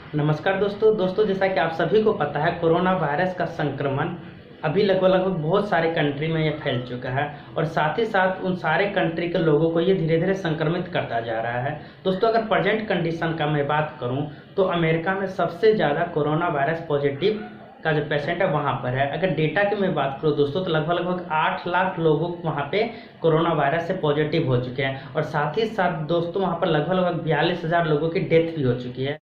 नमस्कार दोस्तों जैसा कि आप सभी को पता है कोरोना वायरस का संक्रमण अभी लगभग बहुत सारे कंट्री में ये फैल चुका है और साथ ही साथ उन सारे कंट्री के लोगों को ये धीरे धीरे संक्रमित करता जा रहा है। दोस्तों अगर प्रेजेंट कंडीशन का मैं बात करूं तो अमेरिका में सबसे ज़्यादा कोरोना वायरस पॉजिटिव का जो पेशेंट है वहाँ पर है। अगर डेटा की मैं बात करूँ दोस्तों तो लगभग 8 लाख लोगों वहाँ पे कोरोना वायरस से पॉजिटिव हो चुके हैं और साथ ही साथ दोस्तों वहाँ पर लगभग 42,000 लोगों की डेथ भी हो चुकी है।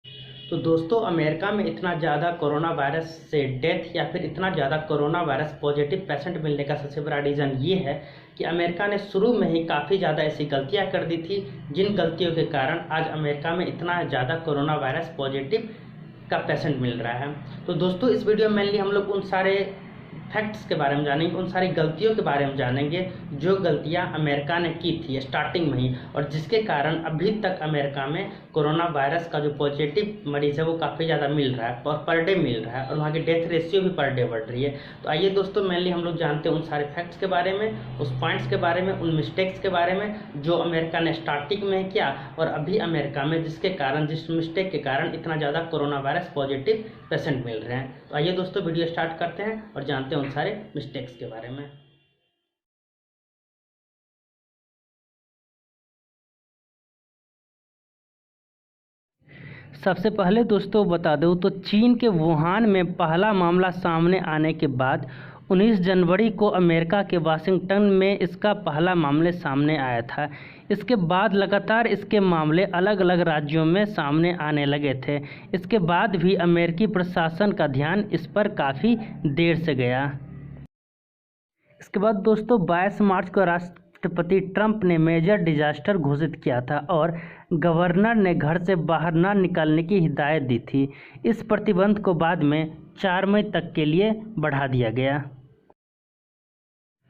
तो दोस्तों अमेरिका में इतना ज़्यादा कोरोना वायरस से डेथ या फिर इतना ज़्यादा कोरोना वायरस पॉजिटिव पेशेंट मिलने का सबसे बड़ा रीज़न ये है कि अमेरिका ने शुरू में ही काफ़ी ज़्यादा ऐसी गलतियां कर दी थी जिन गलतियों के कारण आज अमेरिका में इतना ज़्यादा कोरोना वायरस पॉजिटिव का पेशेंट मिल रहा है। तो दोस्तों इस वीडियो में मेनली हम लोग उन सारे फैक्ट्स के बारे में जानेंगे, उन सारी गलतियों के बारे में जानेंगे जो गलतियां अमेरिका ने की थी स्टार्टिंग में ही और जिसके कारण अभी तक अमेरिका में कोरोना वायरस का जो पॉजिटिव मरीज़ है वो काफ़ी ज़्यादा मिल रहा है और पर डे मिल रहा है और वहाँ की डेथ रेशियो भी पर डे बढ़ रही है। तो आइए दोस्तों मेनली हम लोग जानते हैं उन सारे फैक्ट्स के बारे में, उस पॉइंट्स के बारे में, उन मिस्टेक्स के बारे में जो अमेरिका ने स्टार्टिंग में किया और अभी अमेरिका में जिस मिस्टेक के कारण इतना ज़्यादा कोरोना वायरस पॉजिटिव पेशेंट मिल रहे हैं। तो आइए दोस्तों वीडियो स्टार्ट करते हैं और जानते हैं उन सारे मिस्टेक्स के बारे में। सबसे पहले दोस्तों बता दूं तो चीन के वुहान में पहला मामला सामने आने के बाद 19 जनवरी को अमेरिका के वाशिंगटन में इसका पहला मामले सामने आया था। इसके बाद लगातार इसके मामले अलग अलग राज्यों में सामने आने लगे थे। इसके बाद भी अमेरिकी प्रशासन का ध्यान इस पर काफ़ी देर से गया। इसके बाद दोस्तों 22 मार्च को राष्ट्रपति ट्रंप ने मेजर डिजास्टर घोषित किया था और गवर्नर ने घर से बाहर न निकलने की हिदायत दी थी। इस प्रतिबंध को बाद में 4 मई तक के लिए बढ़ा दिया गया।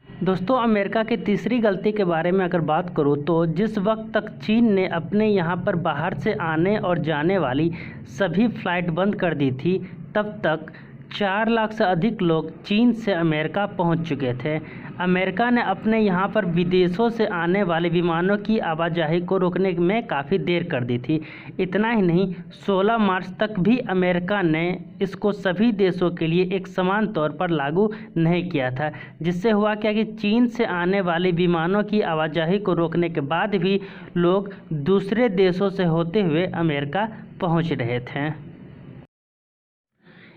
दोस्तों अमेरिका की तीसरी गलती के बारे में अगर बात करूं तो जिस वक्त तक चीन ने अपने यहां पर बाहर से आने और जाने वाली सभी फ्लाइट बंद कर दी थी तब तक 4 लाख से अधिक लोग चीन से अमेरिका पहुंच चुके थे। अमेरिका ने अपने यहां पर विदेशों से आने वाले विमानों की आवाजाही को रोकने में काफ़ी देर कर दी थी। इतना ही नहीं 16 मार्च तक भी अमेरिका ने इसको सभी देशों के लिए एक समान तौर पर लागू नहीं किया था, जिससे हुआ क्या कि चीन से आने वाले विमानों की आवाजाही को रोकने के बाद भी लोग दूसरे देशों से होते हुए अमेरिका पहुँच रहे थे।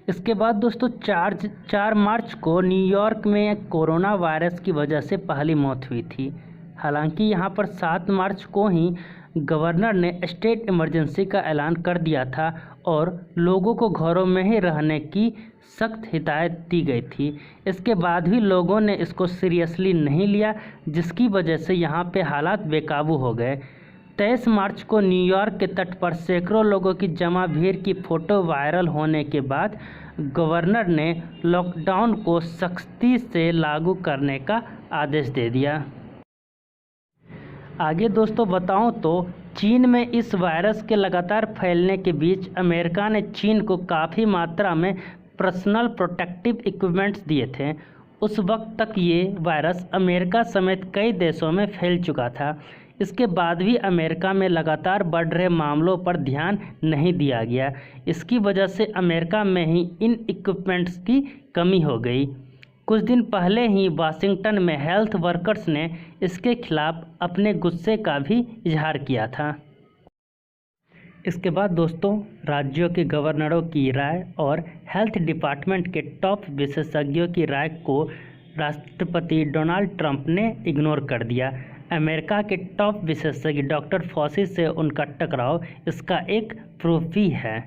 इसके बाद दोस्तों 4 मार्च को न्यूयॉर्क में कोरोना वायरस की वजह से पहली मौत हुई थी। हालांकि यहां पर 7 मार्च को ही गवर्नर ने स्टेट इमरजेंसी का ऐलान कर दिया था और लोगों को घरों में ही रहने की सख्त हिदायत दी गई थी। इसके बाद भी लोगों ने इसको सीरियसली नहीं लिया, जिसकी वजह से यहां पे हालात बेकाबू हो गए। 23 मार्च को न्यूयॉर्क के तट पर सैकड़ों लोगों की जमा भीड़ की फ़ोटो वायरल होने के बाद गवर्नर ने लॉकडाउन को सख्ती से लागू करने का आदेश दे दिया। आगे दोस्तों बताऊं तो चीन में इस वायरस के लगातार फैलने के बीच अमेरिका ने चीन को काफ़ी मात्रा में पर्सनल प्रोटेक्टिव इक्विपमेंट्स दिए थे। उस वक्त तक ये वायरस अमेरिका समेत कई देशों में फैल चुका था। इसके बाद भी अमेरिका में लगातार बढ़ रहे मामलों पर ध्यान नहीं दिया गया। इसकी वजह से अमेरिका में ही इन इक्विपमेंट्स की कमी हो गई। कुछ दिन पहले ही वाशिंगटन में हेल्थ वर्कर्स ने इसके खिलाफ अपने गुस्से का भी इजहार किया था। इसके बाद दोस्तों राज्यों के गवर्नरों की राय और हेल्थ डिपार्टमेंट के टॉप विशेषज्ञों की राय को राष्ट्रपति डोनाल्ड ट्रंप ने इग्नोर कर दिया। अमेरिका के टॉप विशेषज्ञ डॉक्टर फॉसी से उनका टकराव इसका एक प्रूफ भी है।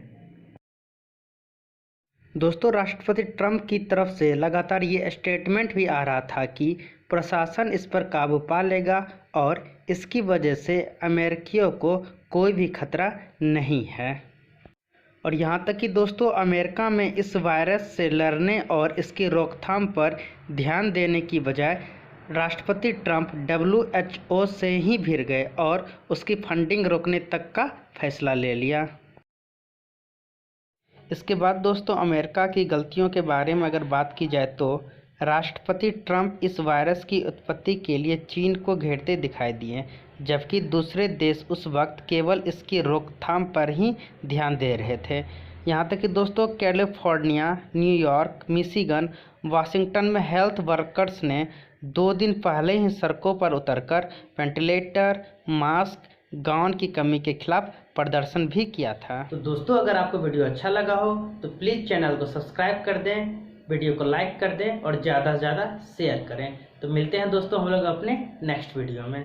दोस्तों राष्ट्रपति ट्रंप की तरफ से लगातार ये स्टेटमेंट भी आ रहा था कि प्रशासन इस पर काबू पा लेगा और इसकी वजह से अमेरिकियों को कोई भी खतरा नहीं है। और यहाँ तक कि दोस्तों अमेरिका में इस वायरस से लड़ने और इसकी रोकथाम पर ध्यान देने की बजाय राष्ट्रपति ट्रंप WHO से ही भिड़ गए और उसकी फंडिंग रोकने तक का फैसला ले लिया। इसके बाद दोस्तों अमेरिका की गलतियों के बारे में अगर बात की जाए तो राष्ट्रपति ट्रंप इस वायरस की उत्पत्ति के लिए चीन को घेरते दिखाई दिए, जबकि दूसरे देश उस वक्त केवल इसकी रोकथाम पर ही ध्यान दे रहे थे। यहाँ तक कि दोस्तों कैलिफोर्निया, न्यूयॉर्क, मिशिगन, वाशिंगटन में हेल्थ वर्कर्स ने 2 दिन पहले ही सड़कों पर उतरकर वेंटिलेटर, मास्क, गाउन की कमी के खिलाफ प्रदर्शन भी किया था। तो दोस्तों अगर आपको वीडियो अच्छा लगा हो तो प्लीज़ चैनल को सब्सक्राइब कर दें, वीडियो को लाइक कर दें और ज़्यादा से ज़्यादा शेयर करें। तो मिलते हैं दोस्तों हम लोग अपने नेक्स्ट वीडियो में।